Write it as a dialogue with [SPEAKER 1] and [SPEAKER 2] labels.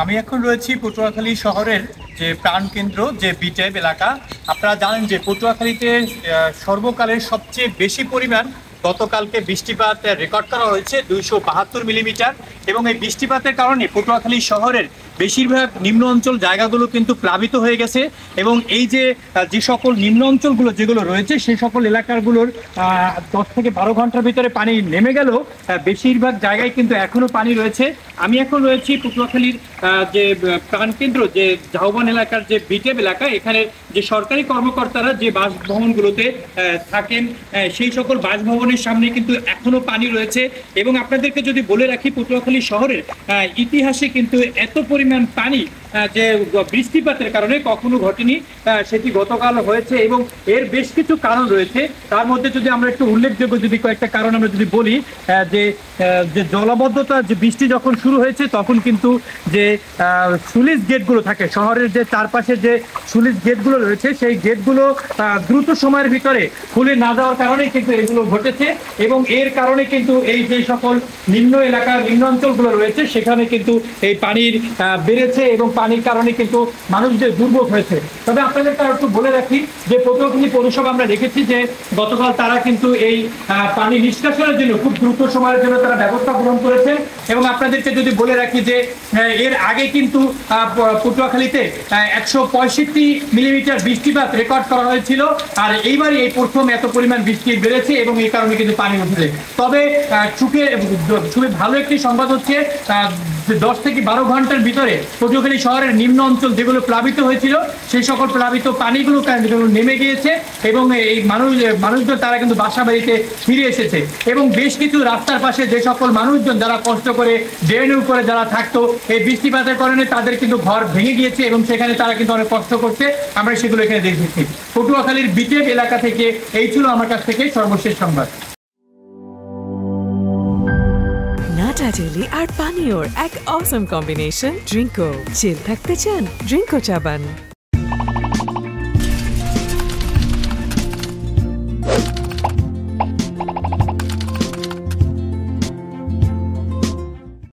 [SPEAKER 1] আমি এখন রয়েছি পটুয়াখালী শহরের যে প্রাণকেন্দ্র যে বিটেপ এলাকা। আপনারা জানেন যে পটুয়াখালীতে সর্বকালের সবচেয়ে বেশি পরিমাণ গতকালকে বৃষ্টিপাত রেকর্ড করা হয়েছে 272 মিলিমিটার। এবং এই বৃষ্টিপাতের কারণে পটুয়াখালী শহরের বেশিরভাগ নিম্ন অঞ্চল জায়গাগুলো কিন্তু প্লাবিত হয়ে গেছে। এবং এই যে সকল নিম্ন অঞ্চলগুলো যেগুলো রয়েছে সেই সকল এলাকাগুলোর 10 থেকে 12 ঘন্টার ভিতরে পানি নেমে গেলেও বেশিরভাগ জায়গায় কিন্তু এখনো পানি রয়েছে। আমি এখন রয়েছি পটুয়াখালীর যে প্রাণকেন্দ্র যে ঝাউবন এলাকার যে বিটেপ এলাকা, এখানে যে সরকারি কর্মকর্তারা যে বাসভবনগুলোতে থাকেন সেই সকল বাসভবনের সামনে কিন্তু এখনো পানি রয়েছে। এবং আপনাদেরকে যদি বলে রাখি, পটুয়াখালী শহরের ইতিহাসে কিন্তু এত পরিমাণ পানি যে বৃষ্টিপাতের কারণে কখনো ঘটেনি, সেটি গতকাল হয়েছে। এবং এর বেশ কিছু কারণ রয়েছে। তার মধ্যে যদি আমরা একটু উল্লেখযোগ্য যদি কয়েকটা কারণ আমরা যদি বলি, যে জলাবদ্ধতা, যে বৃষ্টি যখন শুরু হয়েছে তখন কিন্তু যে স্লুইস গেটগুলো থাকে শহরের, যে চারপাশে যে স্লুইস গেটগুলো রয়েছে সেই গেটগুলো দ্রুত সময়ের ভিতরে খুলে না যাওয়ার কারণে কিন্তু এগুলো ঘটেছে। এবং এর কারণে কিন্তু এই যে সকল নিম্ন এলাকা নিম্ন অঞ্চলগুলো রয়েছে সেখানে কিন্তু এই পানির বেড়েছে এবং পানির কারণে কিন্তু মানুষদের দুর্ভোগ হয়েছে। তবে আপনাদেরকে একটু বলে রাখি যে পটুয়াখালী পৌরসভা আমরা দেখেছি যে গতকাল তারা কিন্তু এই পানি নিষ্কাশনের জন্য খুব দ্রুত সময়ের জন্য তারা ব্যবস্থা গ্রহণ করেছে। এবং আপনাদেরকে যদি বলে রাখি যে এর আগে কিন্তু পটুয়াখালীতে 165 মিলিমিটার বৃষ্টিপাত রেকর্ড করা হয়েছিল, আর এইবারই এই প্রথম এত পরিমাণ বৃষ্টি বেড়েছে এবং এই কারণে কিন্তু পানি উঠেছে। তবে খুবই ভালো একটি সংবাদ হচ্ছে 10 থেকে 12 ঘন্টার ভিতরে পটুয়াখালী শহরের নিম্ন অঞ্চল যেগুলো প্লাবিত হয়েছিল সেই সকল প্লাবিত পানিগুলো নেমে গিয়েছে এবং এই মানুষজন তারা কিন্তু বাসা বাড়িতে ফিরে এসেছে। এবং বেশ কিছু রাস্তার পাশে যে সকল মানুষজন যারা কষ্ট করে ড্রেনের উপরে যারা থাকতো, এই বৃষ্টিপাতের কারণে তাদের কিন্তু ঘর ভেঙে গিয়েছে এবং সেখানে তারা কিন্তু অনেক কষ্ট করছে। আমরা সেগুলো এখানে দেখেছি। পটুয়াখালীর বিটেপ এলাকা থেকে এই ছিল আমার কাছ থেকে সর্বশেষ সংবাদ।
[SPEAKER 2] নাটা জেলি আর পানীয়র এক অসম কম্বিনেশন ড্রিঙ্কো। চিল থাকতে চান? ড্রিঙ্কো চাবান।